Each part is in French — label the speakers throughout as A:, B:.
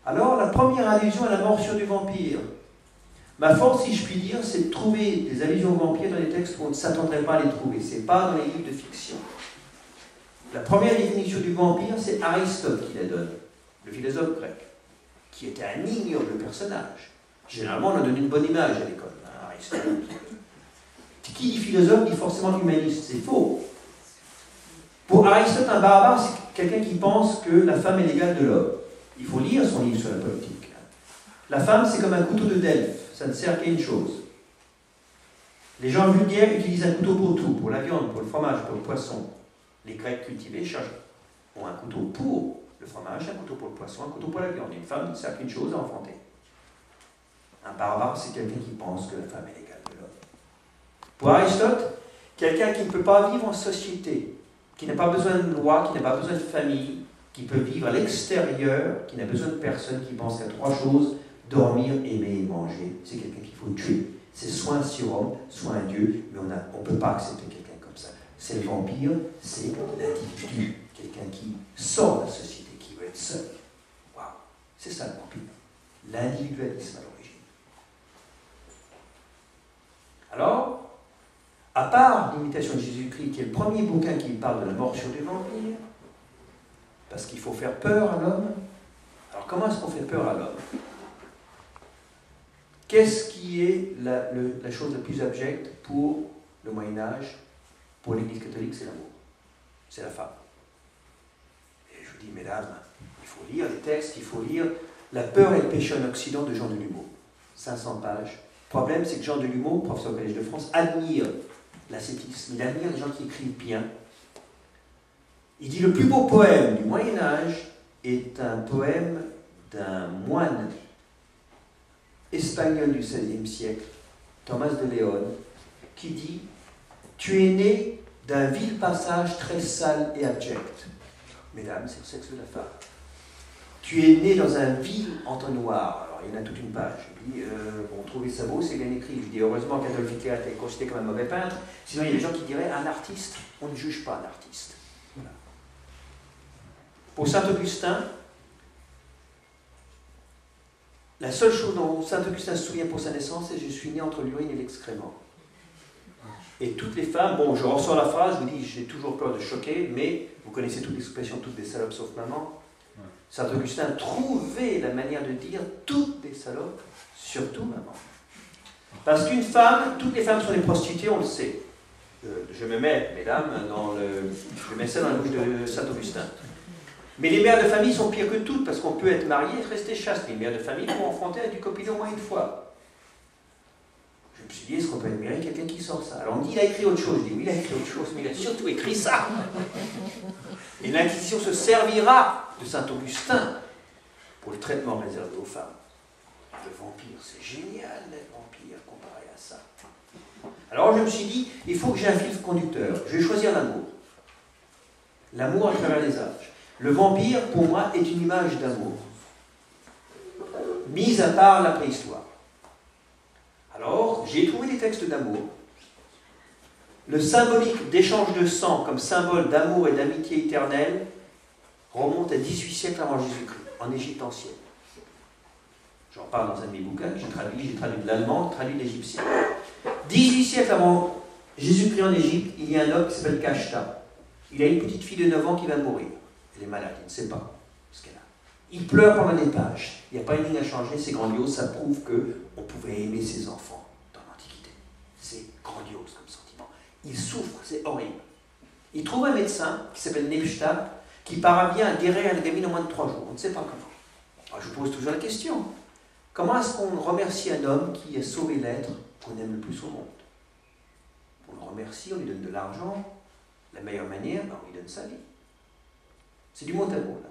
A: Alors, la première allusion à la morsure du vampire. Ma force, si je puis dire, c'est de trouver des allusions aux vampires dans les textes où on ne s'attendrait pas à les trouver. Ce n'est pas dans les livres de fiction. La première définition du vampire, c'est Aristote qui la donne, le philosophe grec, qui était un ignoble personnage. Généralement, on en donne une bonne image à l'école. Aristote. Qui dit philosophe dit forcément humaniste. C'est faux. Pour Aristote, un barbare, c'est quelqu'un qui pense que la femme est l'égale de l'homme. Il faut lire son livre sur la politique. La femme, c'est comme un couteau de Delphes. Ça ne sert qu'à une chose. Les gens vulgaires utilisent un couteau pour tout, pour la viande, pour le fromage, pour le poisson. Les Grecs cultivés ont un couteau pour le fromage, un couteau pour le poisson, un couteau pour la viande. Une femme ne sert qu'une chose, à enfanter. Un barbare, c'est quelqu'un qui pense que la femme est l'égale de l'homme. Pour Aristote, quelqu'un qui ne peut pas vivre en société, qui n'a pas besoin de loi, qui n'a pas besoin de famille, qui peut vivre à l'extérieur, qui n'a besoin de personne, qui pense qu'à trois choses, dormir, aimer et manger, c'est quelqu'un qu'il faut tuer. C'est soit un surhomme, soit un dieu, mais on ne peut pas accepter quelqu'un comme ça. C'est le vampire, c'est l'individu, quelqu'un qui sort de la société, qui veut être seul. Waouh, c'est ça le vampire. L'individualisme à l'origine. Alors, à part l'imitation de Jésus-Christ, qui est le premier bouquin qui parle de la morsure du vampire, parce qu'il faut faire peur à l'homme. Alors comment est-ce qu'on fait peur à l'homme? Qu'est-ce qui est la chose la plus abjecte pour le Moyen-Âge, pour l'Église catholique? C'est l'amour. C'est la femme. Et je vous dis, mesdames, il faut lire les textes, il faut lire La peur et le péché en Occident de Jean Delumeau. 500 pages. Le problème, c'est que Jean Delumeau, professeur au Collège de France, admire l'ascétisme, il admire les gens qui écrivent bien. Il dit le plus beau poème du Moyen-Âge est un poème d'un moine espagnol du XVIe siècle, Thomas de León, qui dit « Tu es né d'un vil passage très sale et abject. » Mesdames, c'est le sexe de la femme. « Tu es né dans un vil entonnoir. » Alors, il y en a toute une page. Il dit bon, trouver ça beau, c'est bien écrit. Je dis heureusement qu'Adolphe Hitler a été considéré comme un mauvais peintre. Sinon, il y a des gens qui diraient un artiste, on ne juge pas un artiste. Voilà. Pour Saint-Augustin, la seule chose dont Saint-Augustin se souvient pour sa naissance, c'est « Je suis né entre l'urine et l'excrément ». Et toutes les femmes, bon, je ressors la phrase, je vous dis, j'ai toujours peur de choquer, mais vous connaissez toute l'expression, toutes des salopes sauf maman. Saint-Augustin trouvait la manière de dire toutes des salopes, surtout maman. Parce qu'une femme, toutes les femmes sont des prostituées, on le sait. Je me mets, mesdames, je mets ça dans la bouche de Saint-Augustin. Mais les mères de famille sont pires que toutes, parce qu'on peut être marié et rester chaste. Les mères de famille vont affronter avec du copier au moins une fois. Je me suis dit, est-ce qu'on peut admirer quelqu'un qui sort ça? Alors on me dit, il a écrit autre chose. Je dis, oui, il a écrit autre chose, mais il a surtout écrit ça. Et l'Inquisition se servira de Saint-Augustin pour le traitement réservé aux femmes. Le vampire, c'est génial d'être vampire comparé à ça. Alors je me suis dit, il faut que j'ai un fil conducteur. Je vais choisir l'amour. L'amour à travers les âges. Le vampire, pour moi, est une image d'amour, mise à part la préhistoire. Alors, j'ai trouvé des textes d'amour. Le symbolique d'échange de sang comme symbole d'amour et d'amitié éternelle remonte à 18 siècles avant Jésus-Christ, en Égypte ancienne. J'en parle dans un de mes bouquins, j'ai traduit de l'allemand, traduit de l'égyptien. 18 siècles avant Jésus-Christ en Égypte, il y a un homme qui s'appelle Kashta. Il a une petite fille de 9 ans qui va mourir. Elle est malade, il ne sait pas ce qu'elle a. Il pleure pendant des pages. Il n'y a pas une ligne à changer, c'est grandiose, ça prouve qu'on pouvait aimer ses enfants dans l'Antiquité. C'est grandiose comme sentiment. Il souffre, c'est horrible. Il trouve un médecin qui s'appelle Nebstab, qui parvient à guérir la gamine en moins de 3 jours. On ne sait pas comment. Alors, je pose toujours la question. Comment est-ce qu'on remercie un homme qui a sauvé l'être qu'on aime le plus au monde? On le remercie, on lui donne de l'argent. La meilleure manière, on lui donne sa vie. C'est du mot à mot, là.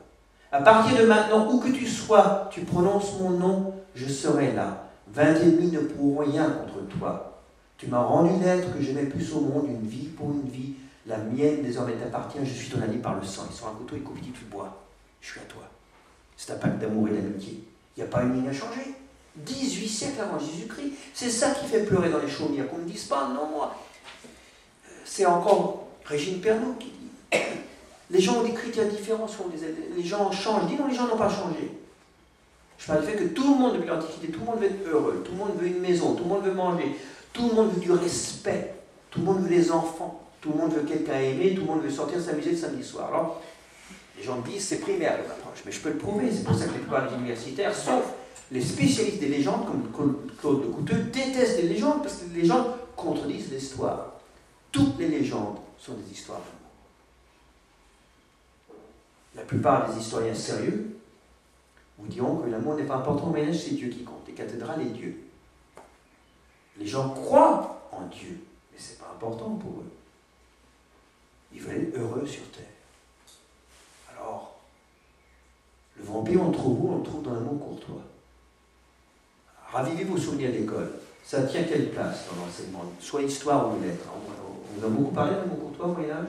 A: À partir de maintenant, où que tu sois, tu prononces mon nom, je serai là. 20 ennemis ne pourront rien contre toi. Tu m'as rendu l'être que j'aimais plus au monde, une vie pour une vie. La mienne désormais t'appartient, je suis ton ami par le sang. Ils sont un couteau et coupe du bois. Je suis à toi. C'est un pacte d'amour et d'amitié. Il n'y a pas une ligne à changer. 18 siècles avant Jésus-Christ. C'est ça qui fait pleurer dans les chaumières. Qu'on ne dise pas, non, moi. C'est encore Régine Pernot qui dit. Les gens ont des critères différents, les gens changent. Dis non, les gens n'ont pas changé. Je parle du fait que tout le monde, depuis l'Antiquité, tout le monde veut être heureux, tout le monde veut une maison, tout le monde veut manger, tout le monde veut du respect, tout le monde veut des enfants, tout le monde veut quelqu'un à aimer, tout le monde veut sortir s'amuser le samedi soir. Alors, les gens me disent c'est primaire leur approche, mais je peux le prouver, c'est pour ça que la plupart des universitaires, sauf les spécialistes des légendes, comme Claude Le Couteux, détestent les légendes parce que les légendes contredisent l'histoire. Toutes les légendes sont des histoires d'amour. La plupart des historiens sérieux vous diront que l'amour n'est pas important au Moyen-Âge, c'est Dieu qui compte, les cathédrales et Dieu. Les gens croient en Dieu, mais ce n'est pas important pour eux. Ils veulent être heureux sur terre. Alors, le vampire, on le trouve où? On le trouve dans l'amour courtois. Ravivez vos souvenirs d'école. Ça tient quelle place dans l'enseignement? Soit histoire ou lettres. On a beaucoup parlé de l'amour courtois au Moyen-Âge.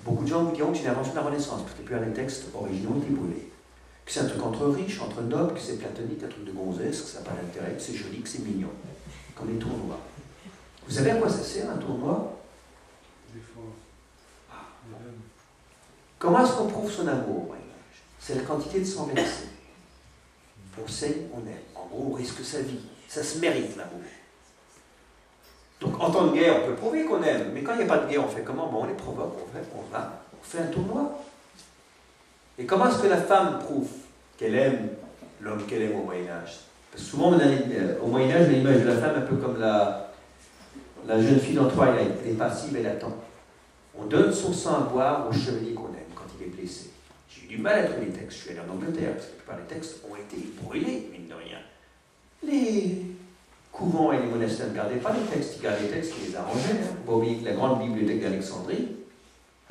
A: Beaucoup de gens vous diront que c'est une invention de la Renaissance, parce que plus les textes originaux étaient brûlés. Que c'est un truc entre riches, entre nobles, que c'est platonique, un truc de gonzesse, que ça n'a pas d'intérêt, que c'est joli, que c'est mignon. Comme les tournois. Vous savez à quoi ça sert un tournoi? Comment est-ce qu'on prouve son amour au Moyen-Âge? C'est la quantité de sang versé. On sait, on aime. En gros, on risque sa vie. Ça se mérite, l'amour. Donc, en temps de guerre, on peut prouver qu'on aime. Mais quand il n'y a pas de guerre, on fait comment? Bon, on les provoque, on fait un tournoi. Et comment est-ce que la femme prouve qu'elle aime l'homme qu'elle aime au Moyen-Âge? Parce que souvent, au Moyen-Âge, l'image de la femme, un peu comme la jeune fille dans Twilight, elle est passive, elle attend. On donne son sang à boire au chevalier qu'on aime quand il est blessé. J'ai eu du mal à trouver les textes. Je suis allé en Angleterre, parce que la plupart des textes ont été brûlés, mine de rien. Les couvents et les monastères ne gardaient pas les textes, ils gardaient les textes qui les arrangeaient. Il ne faut pas oublier que la grande bibliothèque d'Alexandrie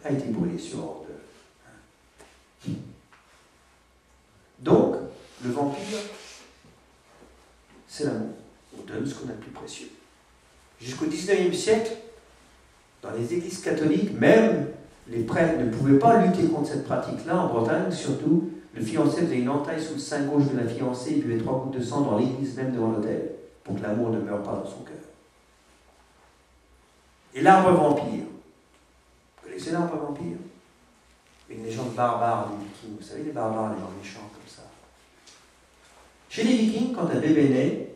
A: a été brûlée sur ordre. Donc, le vampire, c'est l'amour. On donne ce qu'on a de plus précieux. Jusqu'au XIXe siècle, dans les églises catholiques, même les prêtres ne pouvaient pas lutter contre cette pratique-là. En Bretagne, surtout, le fiancé faisait une entaille sous le sein gauche de la fiancée et buvait 3 gouttes de sang dans l'église même devant l'autel, pour que l'amour ne meure pas dans son cœur. Et l'arbre vampire. Vous connaissez l'arbre vampire? Une légende barbare des Vikings. Vous savez, les barbares, les gens méchants comme ça. Chez les Vikings, quand un bébé naît,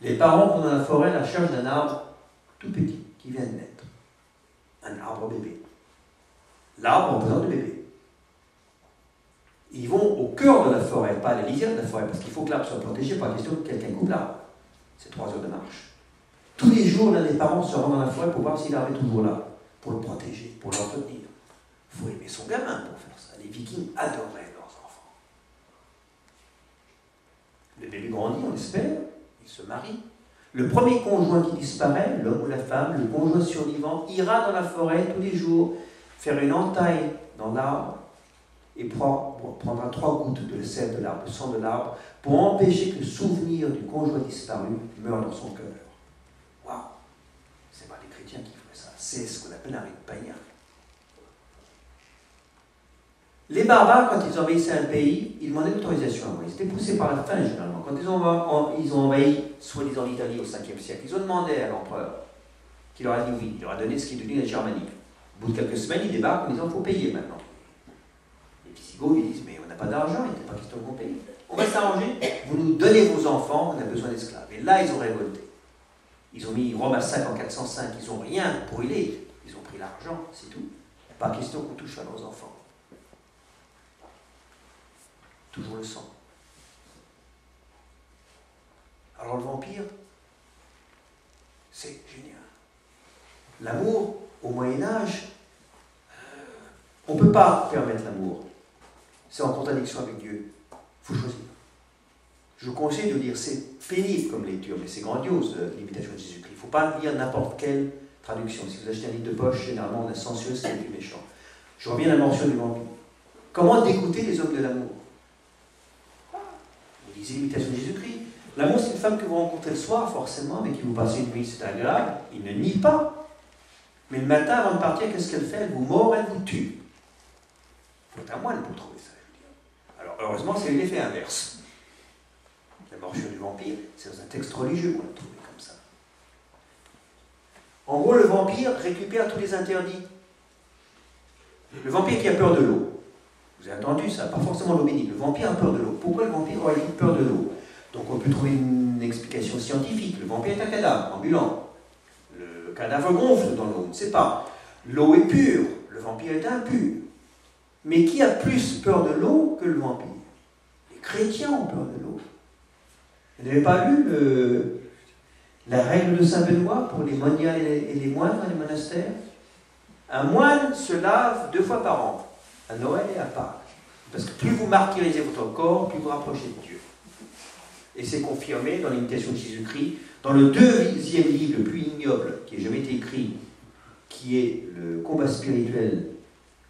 A: les parents vont dans la forêt à la recherche d'un arbre tout petit qui vient de naître. Un arbre bébé. L'arbre représente le bébé. Ils vont au cœur de la forêt, pas à la lisière de la forêt, parce qu'il faut que l'arbre soit protégé, pas question que quelqu'un coupe l'arbre. C'est 3 heures de marche. Tous les jours, l'un des parents se rend dans la forêt pour voir si l'arbre est toujours là, pour le protéger, pour l'entretenir. Il faut aimer son gamin pour faire ça. Les Vikings adoraient leurs enfants. Le bébé grandit, on l'espère, il se marie. Le premier conjoint qui disparaît, l'homme ou la femme, le conjoint survivant, ira dans la forêt tous les jours, faire une entaille dans l'arbre et prendra 3 gouttes de sel de l'arbre, le sang de l'arbre, pour empêcher que le souvenir du conjoint disparu meure dans son cœur. Waouh! C'est pas les chrétiens qui feraient ça, c'est ce qu'on appelle un rite païen. Les barbares, quand ils envahissaient un pays, ils demandaient l'autorisation à moi. Ils étaient poussés par la faim, généralement. Quand ils ont envahi, soi-disant l'Italie au 5e siècle, ils ont demandé à l'empereur, qui leur a dit oui. Il leur a donné ce qui est devenu la Germanie. Au bout de quelques semaines, ils débarquent en disant il faut payer maintenant. Les Visigoths, ils disent mais on n'a pas d'argent, il n'était pas question qu'on paye. On va s'arranger, vous nous donnez vos enfants, on a besoin d'esclaves. Et là, ils ont révolté. Ils ont mis Rome à sac en 405, ils n'ont rien brûlé, ils ont pris l'argent, c'est tout. Pas question qu'on touche à leurs enfants. Toujours le sang. Alors le vampire, c'est génial. L'amour, au Moyen-Âge, on ne peut pas permettre l'amour. C'est en contradiction avec Dieu. Il faut choisir. Je vous conseille de lire, c'est pénible comme lecture, mais c'est grandiose, l'imitation de Jésus-Christ. Il ne faut pas lire n'importe quelle traduction. Si vous achetez un livre de poche, généralement on a sensueuse, c'est le plus méchant. Je reviens à la mention du vampire. Comment dégoûter les hommes de l'amour? Vous lisez l'imitation de Jésus-Christ. L'amour, c'est une femme que vous rencontrez le soir, forcément, avec qui vous passez une nuit, c'est agréable. Il ne nie pas. Mais le matin, avant de partir, qu'est-ce qu'elle fait? Elle vous mord, elle vous tue. Il faut être un moine pour trouver ça, je veux dire. Alors, heureusement, c'est l'effet inverse. La morsure du vampire, c'est dans un texte religieux qu'on l'a trouvé comme ça. En gros, le vampire récupère tous les interdits. Le vampire qui a peur de l'eau. Vous avez entendu ça, pas forcément l'eau bénite. Le vampire a peur de l'eau. Pourquoi le vampire aurait-il peur de l'eau? Donc on peut trouver une explication scientifique. Le vampire est un cadavre ambulant. Le cadavre gonfle dans l'eau, on ne sait pas. L'eau est pure, le vampire est impur. Mais qui a plus peur de l'eau que le vampire? Les chrétiens ont peur de l'eau. Vous n'avez pas lu la règle de Saint Benoît pour les moniales et les moines dans les monastères? Un moine se lave 2 fois par an, à Noël et à Pâques. Parce que plus vous martyrisez votre corps, plus vous rapprochez de Dieu. Et c'est confirmé dans l'imitation de Jésus-Christ, dans le 2e livre le plus ignoble qui ait jamais été écrit, qui est le combat spirituel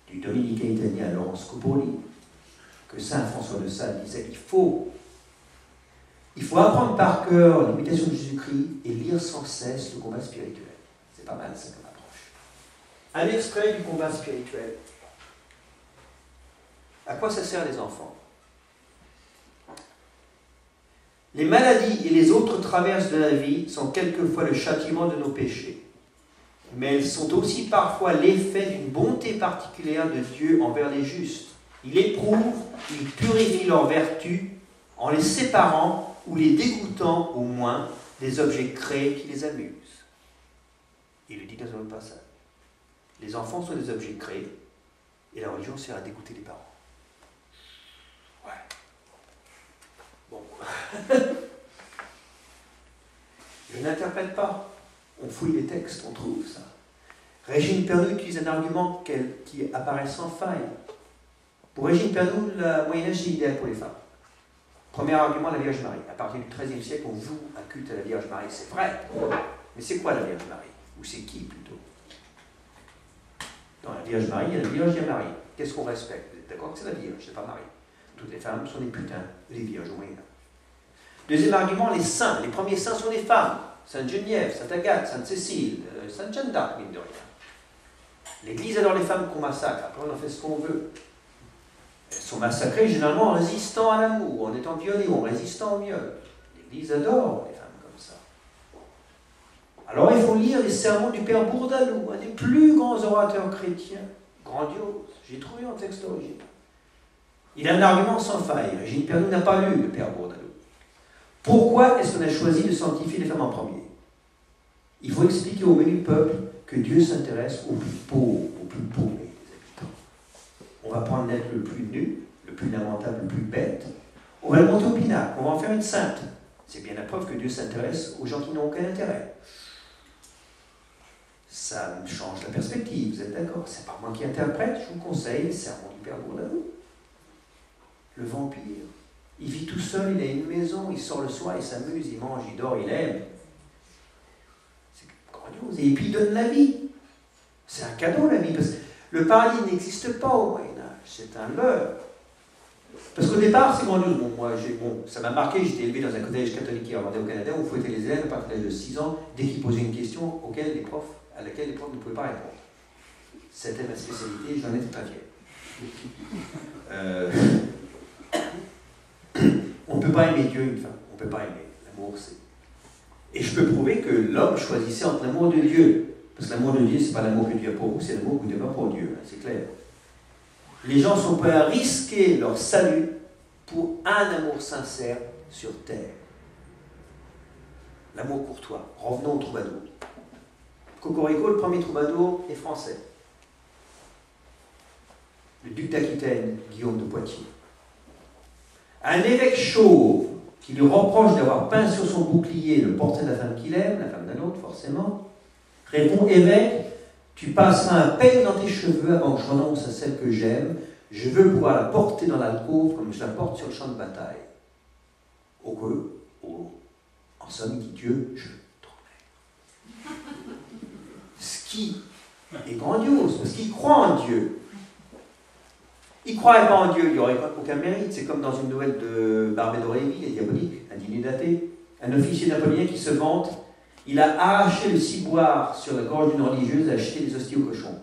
A: du dominicain italien Laurence Copoli, que saint François de Sales disait qu'il faut apprendre par cœur l'imitation de Jésus-Christ et lire sans cesse le combat spirituel. C'est pas mal ça comme approche. Un extrait du combat spirituel. À quoi ça sert les enfants? Les maladies et les autres traverses de la vie sont quelquefois le châtiment de nos péchés. Mais elles sont aussi parfois l'effet d'une bonté particulière de Dieu envers les justes. Il éprouve, il purifie leurs vertus en les séparant ou les dégoûtant au moins des objets créés qui les amusent. Il le dit dans un autre passage. Les enfants sont des objets créés et la religion sert à dégoûter les parents. Ouais. Bon. Je n'interprète pas. On fouille les textes, on trouve ça. Régine Pernoud utilise un argument qui apparaît sans faille. Pour Régine Pernoud, la Moyen-Âge, c'est idéal pour les femmes. Premier argument, la Vierge Marie. À partir du XIIIe siècle, on voue un culte à la Vierge Marie. C'est vrai. Mais c'est quoi la Vierge Marie? Ou c'est qui, plutôt? Dans la Vierge Marie, il y a la Vierge et Marie. Qu'est-ce qu'on respecte? Vous êtes d'accord que c'est la Vierge, c'est pas Marie. Toutes les femmes sont des putains, les Vierges au Moyen-Âge. Deuxième argument, les saints. Les premiers saints sont des femmes. Sainte Geneviève, Sainte Agathe, Sainte Cécile, Sainte Jeanne d'Arc, mine de rien. L'Église adore les femmes qu'on massacre. Après, on en fait ce qu'on veut. Elles sont massacrées généralement en résistant à l'amour, en étant violées ou en résistant au viol. L'Église adore les femmes comme ça. Alors, il faut lire les sermons du Père Bourdaloue, un des plus grands orateurs chrétiens. Grandiose. J'ai trouvé en texte original. Il a un argument sans faille. Régine Pernoud n'a pas lu le Père Bourdaloue. Pourquoi est-ce qu'on a choisi de sanctifier les femmes en premier? Il faut expliquer au menu peuple que Dieu s'intéresse aux plus pauvres, des habitants. On va prendre l'être le plus nu, le plus lamentable, le plus bête. On va le monter au pinacle, on va en faire une sainte. C'est bien la preuve que Dieu s'intéresse aux gens qui n'ont aucun intérêt. Ça change la perspective, vous êtes d'accord? C'est pas moi qui interprète, je vous conseille les sermons du Père Bourdaloue. Le vampire. Il vit tout seul, il a une maison, il sort le soir, il s'amuse, il mange, il dort, il aime. C'est grandiose. Et puis il donne la vie. C'est un cadeau, la vie. Parce que le paradis n'existe pas au Moyen-Âge. C'est un leurre. Parce qu'au départ, c'est grandiose. Ça m'a marqué, j'étais élevé dans un collège catholique irlandais au Canada où on fouettait les élèves à partir de l'âge de 6 ans dès qu'ils posaient une question à laquelle les profs ne pouvaient pas répondre. C'était ma spécialité, j'en étais pas fier. On ne peut pas aimer Dieu une femme, on ne peut pas aimer. L'amour, c'est... Et je peux prouver que l'homme choisissait entre l'amour de Dieu. Parce que l'amour de Dieu, ce n'est pas l'amour que Dieu a pour vous, c'est l'amour que Dieu n'a pas pour Dieu, hein, c'est clair. Les gens sont prêts à risquer leur salut pour un amour sincère sur terre. L'amour courtois. Revenons au troubadour. Cocorico, le premier troubadour, est français. Le duc d'Aquitaine, Guillaume de Poitiers. Un évêque chauve qui lui reproche d'avoir peint sur son bouclier le portrait de la femme qu'il aime, la femme d'un autre forcément, répond: évêque, tu passeras un peigne dans tes cheveux avant que je renonce à celle que j'aime. Je veux pouvoir la porter dans l'alcôve comme je la porte sur le champ de bataille. En somme, il dit Dieu, je t'emmène. Ce qui est grandiose, parce qu'il croit en Dieu. Il ne croyait pas en Dieu, il n'y aurait aucun mérite. C'est comme dans une nouvelle de Barbé d'Aurevilly, les Diaboliques, un dîner daté. Un officier napoléonien qui se vante, il a arraché le ciboire sur la gorge d'une religieuse et acheté des hosties au cochon.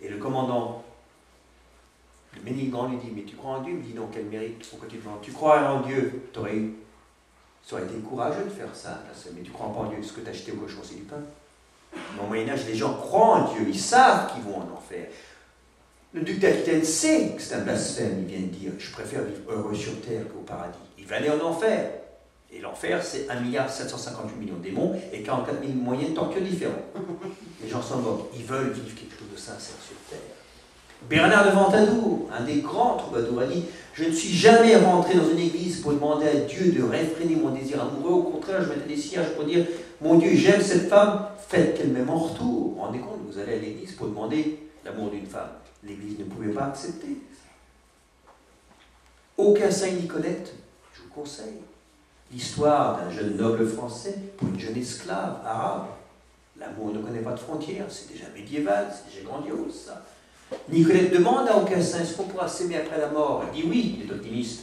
A: Et le commandant, le Ménigrand, lui dit: mais tu crois en Dieu? Il me dit: non, quel mérite, pourquoi tu te vantes? Tu crois en Dieu, ça aurait été courageux de faire ça, mais tu crois pas en Dieu, ce que tu as acheté au cochon, c'est du pain. Mais au Moyen-Âge, les gens croient en Dieu, ils savent qu'ils vont en enfer. Le duc d'Aquitaine sait que c'est un blasphème, il vient de dire « Je préfère vivre heureux sur terre qu'au paradis ». Il va aller en enfer. Et l'enfer, c'est 1,758 milliard de démons et 44 000 moyens de torture différents. Les gens sont morts. Ils veulent vivre quelque chose de sincère sur terre. Bernard de Ventadour, un des grands troubadours, a dit « Je ne suis jamais rentré dans une église pour demander à Dieu de réfréner mon désir amoureux. Au contraire, je mettais des sièges pour dire « Mon Dieu, j'aime cette femme, faites qu'elle m'aime en retour. » Vous vous rendez compte, vous allez à l'église pour demander l'amour d'une femme. L'église ne pouvait pas accepter. Aucun saint Nicolette, je vous conseille. L'histoire d'un jeune noble français pour une jeune esclave arabe. L'amour ne connaît pas de frontières, c'est déjà médiéval, c'est déjà grandiose, ça. Nicolette demande à aucun saint, est-ce qu'on pourra s'aimer après la mort? Elle dit oui, il est optimiste.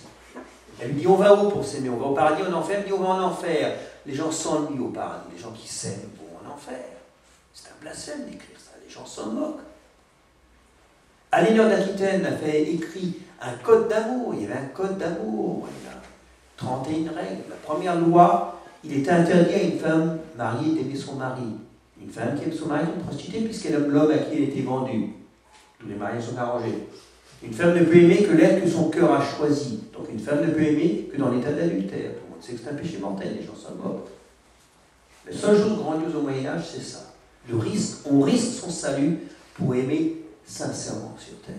A: Elle lui dit, on va où pour s'aimer? On va au paradis, en enfer? Elle dit, on va en enfer. Les gens s'ennuient au paradis, les gens qui s'aiment vont en enfer. C'est un blasphème d'écrire ça, les gens s'en moquent. Aliénor d'Aquitaine a fait écrit un code d'amour, il y avait un code d'amour, il y a 31 règles. La première loi, il était interdit à une femme mariée d'aimer son mari. Une femme qui aime son mari est une prostituée puisqu'elle aime l'homme à qui elle était vendue. Tous les mariés sont arrangés. Une femme ne peut aimer que l'être que son cœur a choisi. Donc une femme ne peut aimer que dans l'état d'adultère. Tout le monde sait que c'est un péché mortel, les gens s'en moquent. La seule chose grandiose au Moyen-Âge, c'est ça. On risque son salut pour aimer sincèrement sur terre.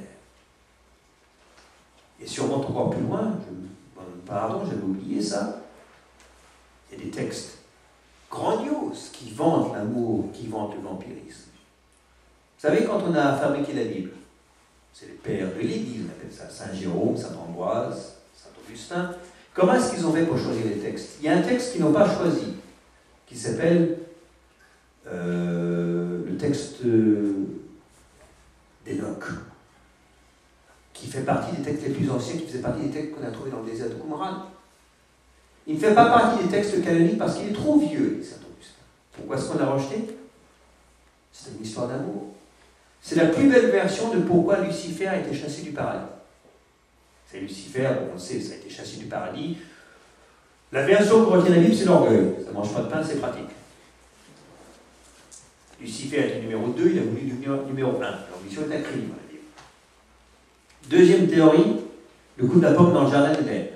A: Et si on monte encore plus loin, pardon, j'avais oublié ça, il y a des textes grandioses qui vantent l'amour, qui vantent le vampirisme. Vous savez, quand on a fabriqué la Bible, c'est les pères de l'Église, on appelle ça Saint Jérôme, Saint Ambroise, Saint Augustin, comment est-ce qu'ils ont fait pour choisir les textes? Il y a un texte qu'ils n'ont pas choisi, qui s'appelle le texte d'Enoch, qui fait partie des textes les plus anciens, qui faisait partie des textes qu'on a trouvés dans le désert de Qumran. Il ne fait pas partie des textes canoniques parce qu'il est trop vieux, Saint Augustin. Pourquoi est-ce qu'on l'a rejeté? C'est une histoire d'amour. C'est la plus belle version de pourquoi Lucifer a été chassé du paradis. C'est Lucifer, on le sait, ça a été chassé du paradis. La version qu'on retient de la Bible, c'est l'orgueil. Ça ne mange pas de pain, c'est pratique. Lucifer était numéro 2, il a voulu devenir numéro 1. L'ambition est un crime, on va dire. Deuxième théorie, le coup de la pomme dans le jardin d'Éden.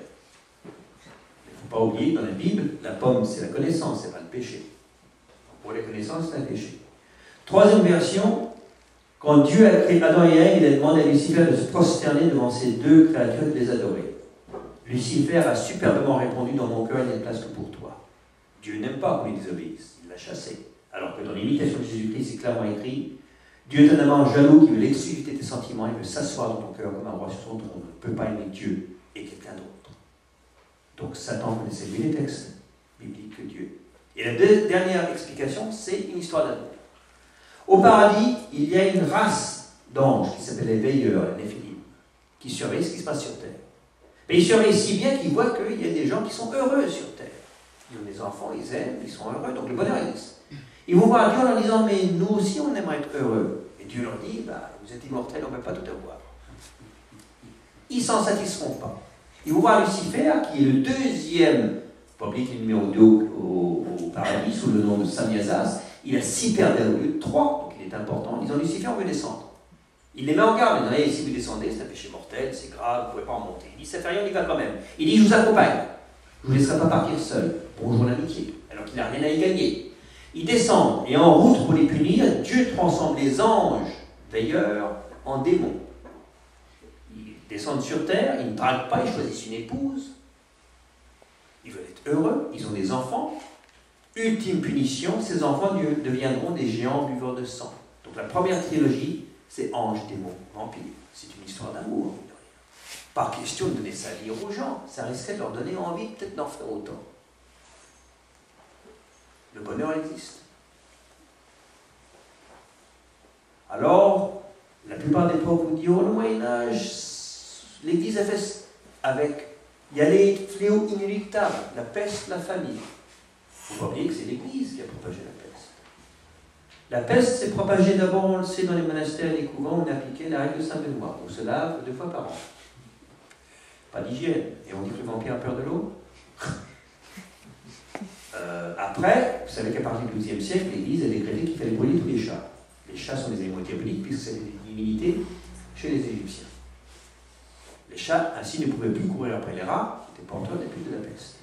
A: Il ne faut pas oublier que dans la Bible, la pomme, c'est la connaissance, ce n'est pas le péché. Donc, pour la connaissance, c'est un péché. Troisième version, quand Dieu a créé Adam et Ève, il a demandé à Lucifer de se prosterner devant ces deux créatures et de les adorer. Lucifer a superbement répondu, dans mon cœur, il n'y a de place que pour toi. Dieu n'aime pas qu'on lui désobéisse, il l'a chassé. Alors que dans l'imitation de Jésus-Christ, c'est clairement écrit, Dieu est un amant jaloux qui veut l'exclusivité de tes sentiments, il veut s'asseoir dans ton cœur comme un roi sur son trône. On ne peut pas aimer Dieu et quelqu'un d'autre. Donc Satan connaissait mieux les textes bibliques que Dieu. Et la dernière explication, c'est une histoire d'amour. Au paradis, il y a une race d'anges qui s'appelle les veilleurs, les néphilim, qui surveillent ce qui se passe sur terre. Mais ils surveillent si bien qu'ils voient qu'il y a des gens qui sont heureux sur terre. Ils ont des enfants, ils aiment, ils sont heureux, donc le bonheur existe. Ils vont voir Dieu en leur disant, mais nous aussi on aimerait être heureux. Et Dieu leur dit, bah, vous êtes immortels, on ne peut pas tout avoir. Ils ne s'en satisfont pas. Ils vont voir Lucifer, qui est le deuxième, public numéro 2 au paradis, sous le nom de Samyazzas. Il a 6 paires d'ailes au lieu de 3, donc il est important. Ils ont Lucifer, on veut descendre. Il les met en garde, il dit, si vous descendez, c'est un péché mortel, c'est grave, vous ne pouvez pas en monter. Il dit, ça fait rien, on y va quand même. Il dit, je vous accompagne. Je ne vous laisserai pas partir seul. Bonjour l'amitié. Alors qu'il n'a rien à y gagner. Ils descendent, et en route pour les punir, Dieu transforme les anges veilleurs en démons. Ils descendent sur terre, ils ne draguent pas, ils choisissent une épouse. Ils veulent être heureux, ils ont des enfants. Ultime punition, ces enfants deviendront des géants buveurs de sang. Donc la première trilogie, c'est anges, démons, vampires. C'est une histoire d'amour. Pas question de donner ça à lire aux gens, ça risquerait de leur donner envie peut-être d'en faire autant. Le bonheur existe. Alors, la plupart des pauvres vous disent, oh, le Moyen-Âge, l'Église a fait avec, il y a les fléaux inéluctables, la peste, la famine. Il ne faut pas oublier que c'est l'Église qui a propagé la peste. La peste s'est propagée d'abord, on le sait, dans les monastères et les couvents, on appliquait la règle de Saint-Benoît. On se lave 2 fois par an. Pas d'hygiène. Et on dit que le vampire a peur de l'eau. Après, vous savez qu'à partir du XIIe siècle, l'Église a décrété qu'il fallait brûler tous les chats. Les chats sont des animaux diaboliques puisque c'est des divinités chez les Égyptiens. Les chats, ainsi, ne pouvaient plus courir après les rats, qui étaient porteurs des puces de la peste.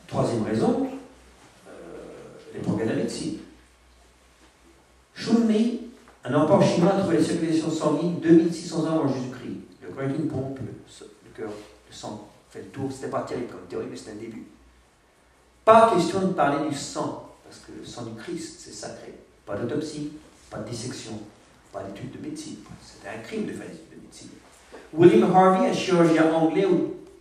A: Troisième raison, les progrès de la médecine. Shunni, un empereur chinois, a trouvé la circulation sanguine 2600 ans avant Jésus-Christ. Le cœur est une pompe, le cœur, le sang fait le tour. C'était pas terrible comme théorie, mais c'était un début. Pas question de parler du sang, parce que le sang du Christ, c'est sacré. Pas d'autopsie, pas de dissection, pas d'études de médecine. C'était un crime de faire des études de médecine. William Harvey, un chirurgien anglais, en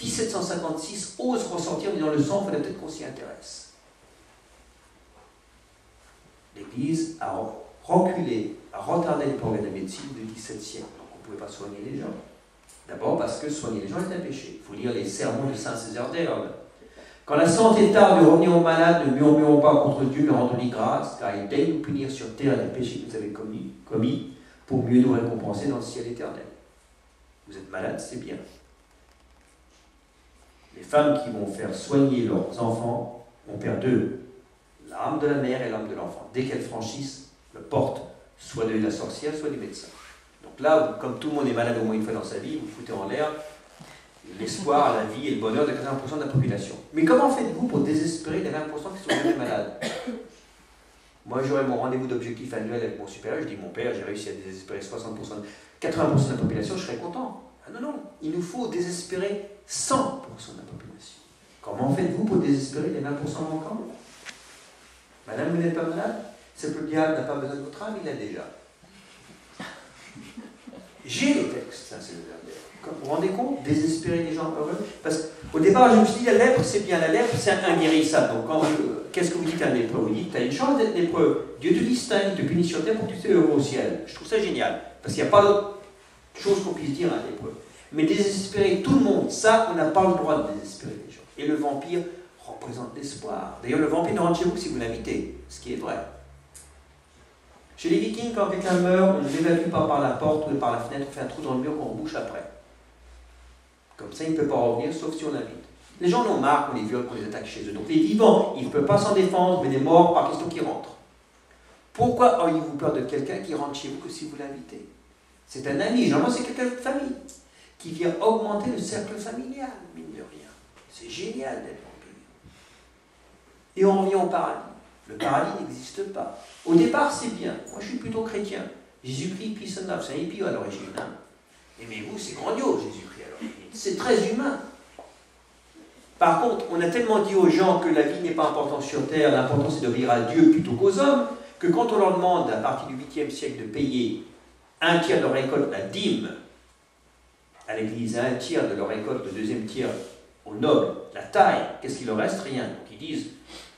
A: 1756, ose ressortir en disant le sang, il faudrait peut-être qu'on s'y intéresse. L'Église a reculé, a retardé les progrès de la médecine du XVIIe siècle. Donc on ne pouvait pas soigner les gens. D'abord parce que soigner les gens est un péché. Il faut lire les sermons de Saint Césaire d'Herbe. Quand la santé tarde de revenir aux malades, ne murmurons pas contre Dieu, mais rendons-lui grâce, car il daigne nous punir sur terre les péchés que vous avez commis pour mieux nous récompenser dans le ciel éternel. Vous êtes malade, c'est bien. Les femmes qui vont faire soigner leurs enfants ont peur d'eux, l'âme de la mère et l'âme de l'enfant. Dès qu'elles franchissent la porte, soit de la sorcière, soit du médecin. Donc là, comme tout le monde est malade au moins une fois dans sa vie, vous foutez en l'air l'espoir, la vie et le bonheur de 80% de la population. Mais comment faites-vous pour désespérer les 20% qui sont jamais malades? Moi, j'aurais mon rendez-vous d'objectif annuel avec mon supérieur, je dis, mon père, j'ai réussi à désespérer 80% de la population, je serais content. Ah non, non, il nous faut désespérer 100% de la population. Comment faites-vous pour désespérer les 20% manquants? Madame, vous n'êtes pas malade? C'est que le diable n'a pas besoin de votre âme, il l'a déjà. J'ai les textes, ça c'est le verbe. Vous vous rendez compte? Désespérer les gens heureux? Parce qu'au départ, je me suis dit, la lèpre, c'est bien, la lèpre, c'est inguérissable. Donc, qu'est-ce que vous dites à un lépreux? Vous dites, tu as une chance d'être lépreux. Dieu te distingue, il te punit sur terre pour que tu sois heureux au ciel. Je trouve ça génial. Parce qu'il n'y a pas d'autre chose qu'on puisse dire à un lépreux. Mais désespérer tout le monde, ça, on n'a pas le droit de désespérer les gens. Et le vampire représente l'espoir. D'ailleurs, le vampire ne rentre chez vous que si vous l'invitez, ce qui est vrai. Chez les Vikings, quand quelqu'un meurt, on ne l'évacue pas par la porte ou par la fenêtre, on fait un trou dans le mur qu'on rebouche après. Comme ça, il ne peut pas revenir, sauf si on l'invite. Les gens en ont marre qu'on les viole, qu'on les attaque chez eux. Donc les vivants, ils ne peuvent pas s'en défendre, mais les morts, par question qu'ils rentrent. Pourquoi auriez-vous peur de quelqu'un qui rentre chez vous que si vous l'invitez? C'est un ami, généralement c'est quelqu'un de famille, qui vient augmenter le cercle familial, mine de rien. C'est génial d'être vampire. Et on revient au paradis. Le paradis n'existe pas. Au départ, c'est bien. Moi, je suis plutôt chrétien. Jésus-Christ, peace and love, c'est un hippie à l'origine. Hein. Aimez-vous, c'est grandiose, Jésus-Christ à l'origine. C'est très humain. Par contre, on a tellement dit aux gens que la vie n'est pas importante sur terre, l'important c'est d'obéir à Dieu plutôt qu'aux hommes, que quand on leur demande, à partir du 8e siècle, de payer un tiers de leur récolte, la dîme, à l'église, un tiers de leur récolte, le deuxième tiers aux nobles, la taille, qu'est-ce qu'il leur reste? Rien. Donc ils disent,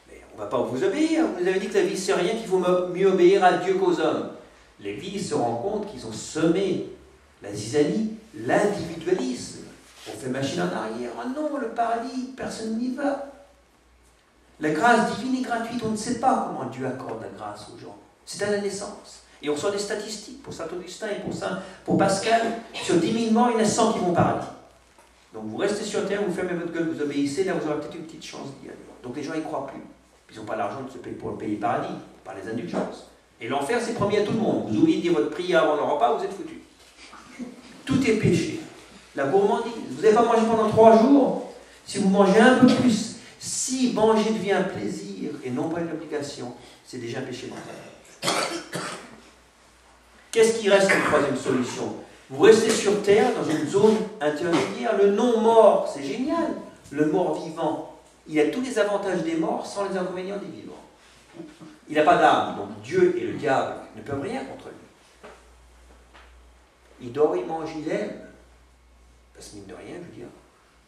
A: mais on ne va pas vous obéir, vous nous avez dit que la vie c'est rien, qu'il faut mieux obéir à Dieu qu'aux hommes. L'Église se rend compte qu'ils ont semé la zizanie, l'individualisme. On fait machine en arrière. Ah non, le paradis, personne n'y va. La grâce divine est gratuite. On ne sait pas comment Dieu accorde la grâce aux gens. C'est à la naissance. Et on sort des statistiques pour Saint-Augustin et pour Pascal. Sur 10 000 morts, il y en a 100 qui vont au paradis. Donc vous restez sur terre, vous fermez votre gueule, vous obéissez, là vous aurez peut-être une petite chance d'y aller. Donc les gens n'y croient plus. Ils n'ont pas l'argent de se payer pour payer le paradis, par les indulgences. Et l'enfer, c'est promis à tout le monde. Vous oubliez de dire votre prière avant le repas, vous êtes foutus. Tout est péché. La gourmandise. Vous n'avez pas mangé pendant 3 jours. Si vous mangez un peu plus, si manger devient un plaisir et non pas une obligation, c'est déjà un péché mental. Qu'est-ce qui reste comme troisième solution? Vous restez sur terre, dans une zone intermédiaire. Le non-mort, c'est génial. Le mort-vivant, il a tous les avantages des morts sans les inconvénients des vivants. Il n'a pas d'âme, donc Dieu et le diable ne peuvent rien contre lui. Il dort, il mange, il aime. Parce que mine de rien, je veux dire.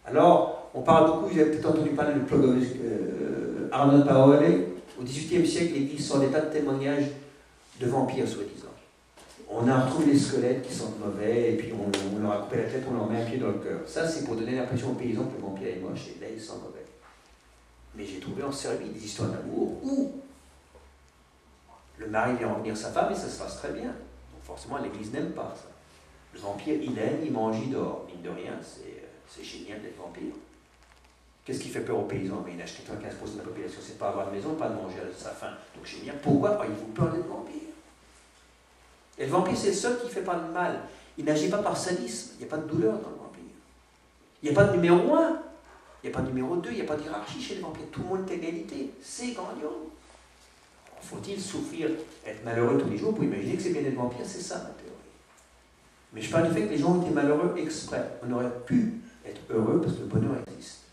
A: Alors, on parle beaucoup, vous avez peut-être entendu parler de Arnold Paoli. Au XVIIIe siècle, l'Église sort des tas de témoignages de vampires, soi-disant. On a retrouvé les squelettes qui sentent mauvais, et puis on leur a coupé la tête, on leur met un pied dans le cœur. Ça, c'est pour donner l'impression aux paysans que le vampire est moche, et là, il sent mauvais. Mais j'ai trouvé en Serbie des histoires d'amour où le mari vient revenir sa femme et ça se passe très bien. Donc forcément, l'Église n'aime pas ça. Le vampire, il aime, il mange, il dort. Mine de rien, c'est génial d'être vampire. Qu'est-ce qui fait peur aux paysans? Mais il nage 95% de la population, c'est pas avoir de maison, pas de manger à sa faim. Donc génial. Pourquoi auriez-vous peur d'être vampire? Et le vampire, c'est le seul qui ne fait pas de mal. Il n'agit pas par sadisme. Il n'y a pas de douleur dans le vampire. Il n'y a pas de numéro 1. Il n'y a pas de numéro 2. Il n'y a pas de hiérarchie chez les vampires. Tout le monde est égalité. C'est grandiose. Faut-il souffrir, être malheureux tous les jours pour imaginer que c'est bien d'être vampire? C'est ça ma théorie. Mais je parle du fait que les gens ont été malheureux exprès. On aurait pu être heureux parce que le bonheur existe.